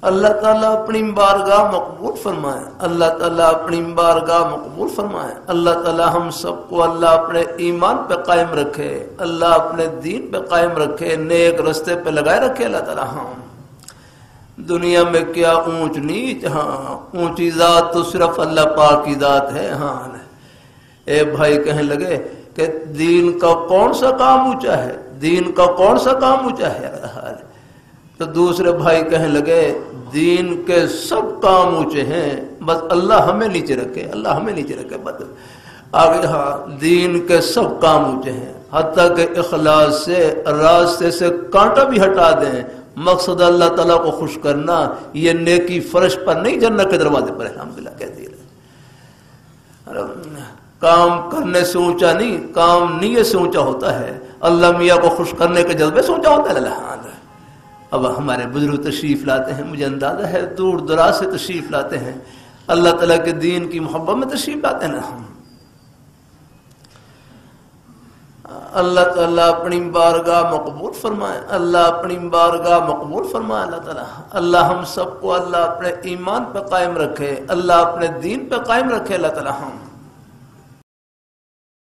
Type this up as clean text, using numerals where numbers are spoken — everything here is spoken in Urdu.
اللہ تعالیٰ اپنی بارگاہ مقبول فرمائے، اللہ تعالیٰ اپنی بارگاہ مقبول فرمائے، اللہ تعالیٰ ہم سب کو اللہ اپنے ایمان پہ قائم رکھے، اللہ اپنے دین پہ قائم رکھے، نیک رستے پہ لگائے رکھے اللہ تعالیٰ۔ ہم دنیا میں کیا اونچ نیچ، ہاں اونچی ذات تو صرف اللہ پاک کی ذات ہے۔ ہاں اے بھائی کہنے لگے کہ دین کا کون سا کام اونچا ہے، دین کا کون سا کام اونچا ہے؟ تو دوسرے بھائی کہنے لگے دین کے سب کام اونچے ہیں، بس اللہ ہمیں نیچے رکھے، اللہ ہمیں نیچے رکھے۔ بس آگے ہاں دین کے سب کام اونچے ہیں، حتیٰ کہ اخلاص سے راستے سے کانٹا بھی ہٹا دیں، مقصد اللہ تعالیٰ کو خوش کرنا، یہ نیکی فرش پر نہیں جنت کے دروازے پر الحمدللہ کہتی ہے۔ کام کرنے سے اونچا نہیں، کام نیت سے اونچا ہوتا ہے، اللہ میاں کو خوش کرنے کے جذبے سے اونچا ہوتا ہے۔ اللہ اب ہمارے بزرگ تشریف لاتے ہیں، مجھے اندازہ ہے دور دراز سے تشریف لاتے ہیں، اللہ تعالیٰ کے دین کی محبت میں تشریف لاتے ہیں نا۔ اللہ تعالیٰ اپنی بارگاہ مقبول فرمائے، اللہ اپنی بارگاہ مقبول فرمائے اللہ تعالیٰ۔ اللہ ہم سب کو اللہ اپنے ایمان پہ قائم رکھے، اللہ اپنے دین پہ قائم رکھے اللہ تعالیٰ۔ ہم